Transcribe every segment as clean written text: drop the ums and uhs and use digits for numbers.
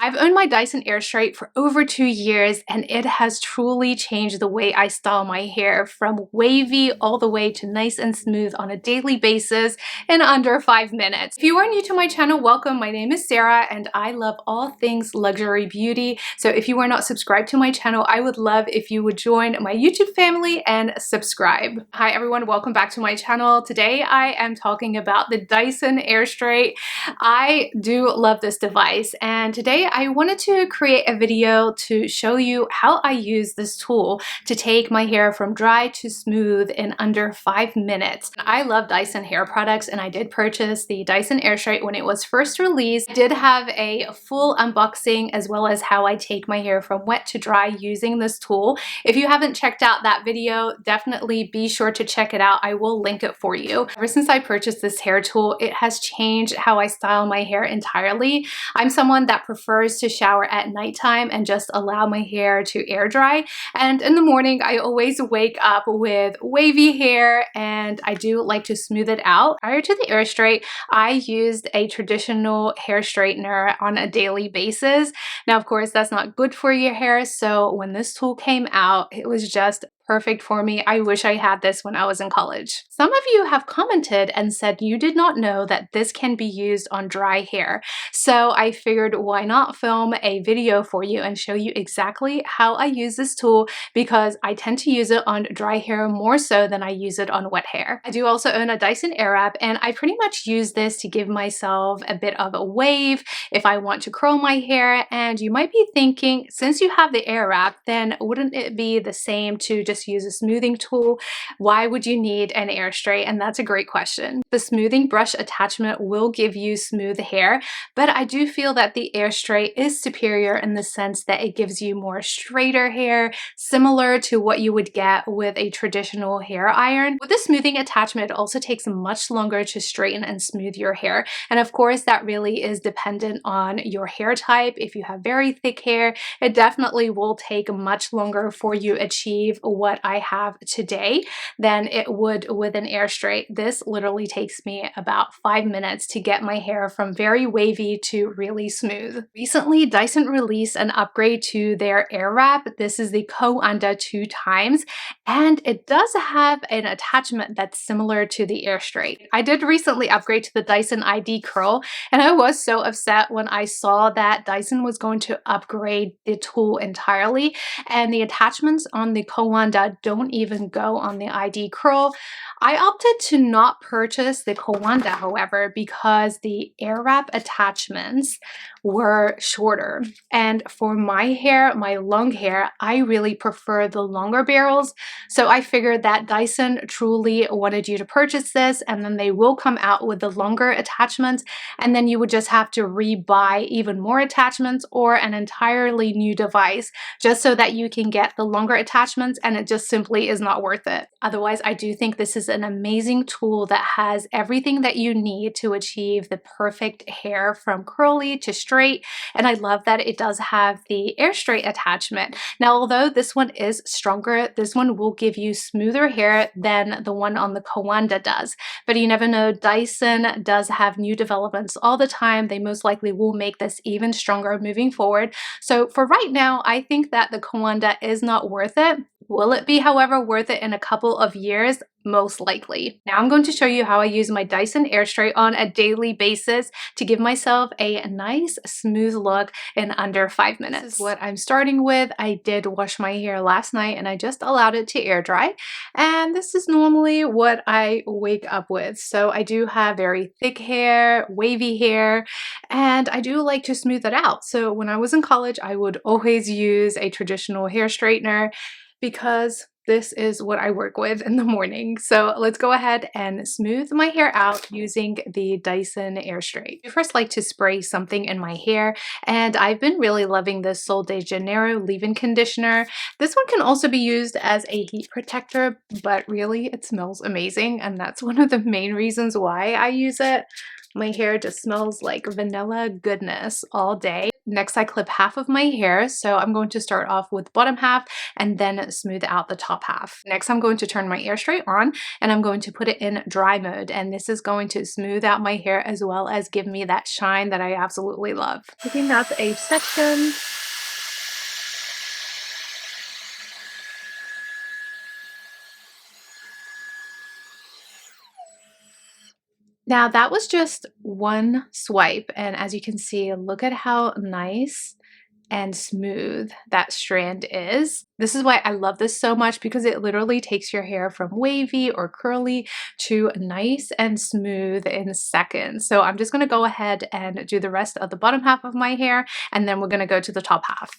I've owned my Dyson AirStrait for over 2 years and it has truly changed the way I style my hair, from wavy all the way to nice and smooth on a daily basis in under 5 minutes. If you are new to my channel, welcome. My name is Sarah and I love all things luxury beauty. So if you are not subscribed to my channel, I would love if you would join my YouTube family and subscribe. Hi everyone, welcome back to my channel. Today I am talking about the Dyson AirStrait. I do love this device, and today I wanted to create a video to show you how I use this tool to take my hair from dry to smooth in under 5 minutes. I love Dyson hair products and I did purchase the Dyson AirStrait when it was first released. I did have a full unboxing as well as how I take my hair from wet to dry using this tool. If you haven't checked out that video, definitely be sure to check it out. I will link it for you. Ever since I purchased this hair tool, it has changed how I style my hair entirely. I'm someone that prefers to shower at nighttime and just allow my hair to air dry. And in the morning, I always wake up with wavy hair and I do like to smooth it out. Prior to the AirStrait, I used a traditional hair straightener on a daily basis. Now, of course, that's not good for your hair. So when this tool came out, it was just perfect for me. I wish I had this when I was in college. Some of you have commented and said you did not know that this can be used on dry hair. So I figured, why not film a video for you and show you exactly how I use this tool, because I tend to use it on dry hair more so than I use it on wet hair. I do also own a Dyson Airwrap and I pretty much use this to give myself a bit of a wave if I want to curl my hair. And you might be thinking, since you have the Airwrap, then wouldn't it be the same to just use a smoothing tool? Why would you need an AirStrait? And that's a great question. The smoothing brush attachment will give you smooth hair, but I do feel that the AirStrait is superior in the sense that it gives you more straighter hair, similar to what you would get with a traditional hair iron. With the smoothing attachment, it also takes much longer to straighten and smooth your hair. And of course, that really is dependent on your hair type. If you have very thick hair, it definitely will take much longer for you to achieve what I have today than it would with an AirStrait. This literally takes me about 5 minutes to get my hair from very wavy to really smooth. Recently, Dyson released an upgrade to their Airwrap. This is the Co-anda 2 times, and it does have an attachment that's similar to the AirStrait. I did recently upgrade to the Dyson ID Curl, and I was so upset when I saw that Dyson was going to upgrade the tool entirely, and the attachments on the Co-anda don't even go on the ID Curl. I opted to not purchase the Co-anda, however, because the Airwrap attachments were shorter. And for my hair, my long hair, I really prefer the longer barrels. So I figured that Dyson truly wanted you to purchase this, and then they will come out with the longer attachments, and then you would just have to re-buy even more attachments or an entirely new device just so that you can get the longer attachments, and it just simply is not worth it. Otherwise, I do think this is an amazing tool that has everything that you need to achieve the perfect hair from curly to straight, and I love that it does have the AirStrait attachment. Now, although this one is stronger, this one will give you smoother hair than the one on the Co-anda does. But you never know, Dyson does have new developments all the time. They most likely will make this even stronger moving forward. So for right now, I think that the Co-anda is not worth it. Will it be, however, worth it in a couple of years? Most likely. Now I'm going to show you how I use my Dyson AirStrait on a daily basis to give myself a nice smooth look in under 5 minutes. This is what I'm starting with. I did wash my hair last night and I just allowed it to air dry. And this is normally what I wake up with. So I do have very thick hair, wavy hair, and I do like to smooth it out. So when I was in college, I would always use a traditional hair straightener because this is what I work with in the morning. So let's go ahead and smooth my hair out using the Dyson AirStrait. I first like to spray something in my hair, and I've been really loving this Sol de Janeiro leave-in conditioner. This one can also be used as a heat protector, but really it smells amazing, and that's one of the main reasons why I use it. My hair just smells like vanilla goodness all day. Next, I clip half of my hair, so I'm going to start off with the bottom half and then smooth out the top half. Next, I'm going to turn my AirStrait on and I'm going to put it in dry mode, and this is going to smooth out my hair as well as give me that shine that I absolutely love. Picking up a section. Now that was just one swipe, and as you can see, look at how nice and smooth that strand is. This is why I love this so much, because it literally takes your hair from wavy or curly to nice and smooth in seconds. So I'm just gonna go ahead and do the rest of the bottom half of my hair, and then we're gonna go to the top half.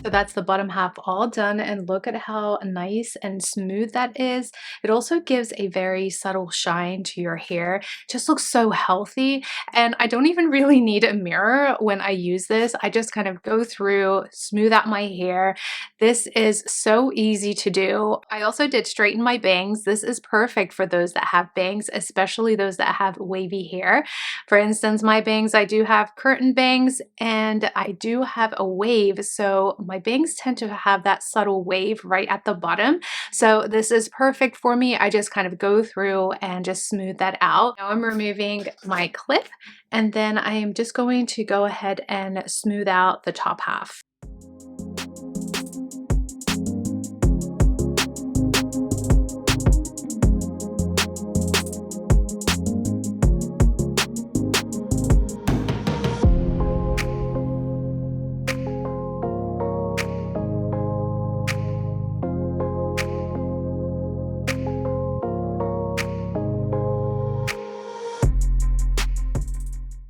So that's the bottom half all done, and look at how nice and smooth that is. It also gives a very subtle shine to your hair. It just looks so healthy, and I don't even really need a mirror when I use this. I just kind of go through, smooth out my hair. This is so easy to do. I also did straighten my bangs. This is perfect for those that have bangs, especially those that have wavy hair. For instance, my bangs, I do have curtain bangs and I do have a wave, so my bangs tend to have that subtle wave right at the bottom. So this is perfect for me. I just kind of go through and just smooth that out. Now I'm removing my clip, and then I am just going to go ahead and smooth out the top half.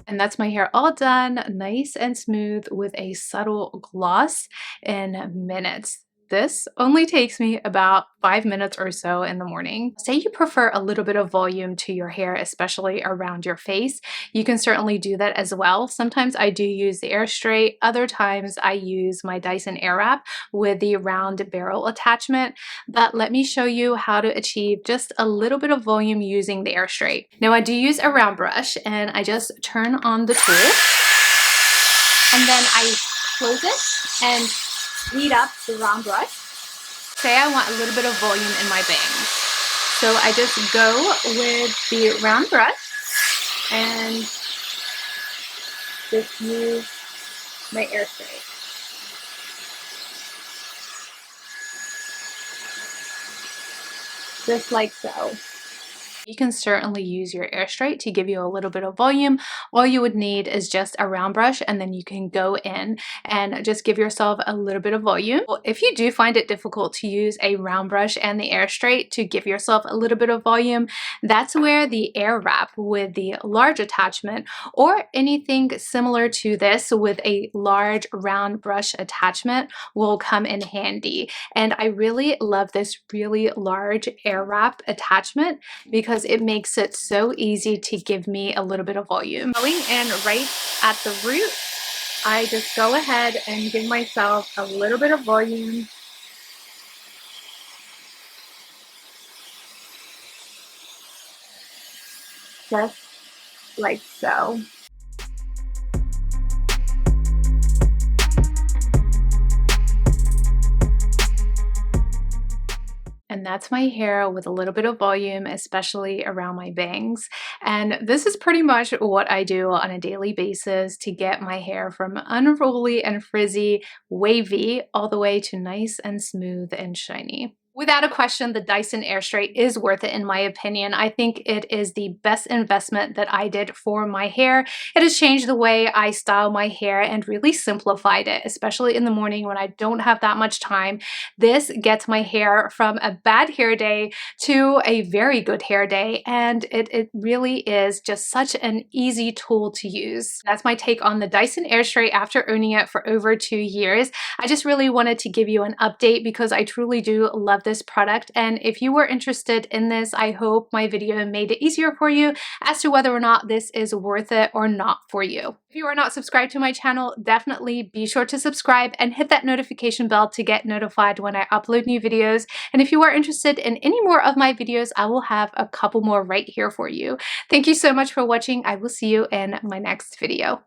And that's my hair all done, nice and smooth with a subtle gloss in minutes. This only takes me about 5 minutes or so in the morning. Say you prefer a little bit of volume to your hair, especially around your face. You can certainly do that as well. Sometimes I do use the AirStrait. Other times I use my Dyson Airwrap with the round barrel attachment. But let me show you how to achieve just a little bit of volume using the AirStrait. Now I do use a round brush, and I just turn on the tool, and then I close it and heat up the round brush. Say I want a little bit of volume in my bangs. So I just go with the round brush and just use my AirStrait. Just like so. You can certainly use your AirStrait to give you a little bit of volume. All you would need is just a round brush, and then you can go in and just give yourself a little bit of volume. If you do find it difficult to use a round brush and the AirStrait to give yourself a little bit of volume, that's where the Airwrap with the large attachment, or anything similar to this with a large round brush attachment, will come in handy. And I really love this really large Airwrap attachment because it makes it so easy to give me a little bit of volume. Going in right at the root, I just go ahead and give myself a little bit of volume. Just like so. And that's my hair with a little bit of volume, especially around my bangs. And this is pretty much what I do on a daily basis to get my hair from unruly and frizzy, wavy, all the way to nice and smooth and shiny. Without a question, the Dyson AirStrait is worth it in my opinion. I think it is the best investment that I did for my hair. It has changed the way I style my hair and really simplified it, especially in the morning when I don't have that much time. This gets my hair from a bad hair day to a very good hair day, and it really is just such an easy tool to use. That's my take on the Dyson AirStrait after owning it for over 2 years. I just really wanted to give you an update because I truly do love love this product, and if you were interested in this, I hope my video made it easier for you as to whether or not this is worth it or not for you. If you are not subscribed to my channel, definitely be sure to subscribe and hit that notification bell to get notified when I upload new videos. And if you are interested in any more of my videos, I will have a couple more right here for you. Thank you so much for watching. I will see you in my next video.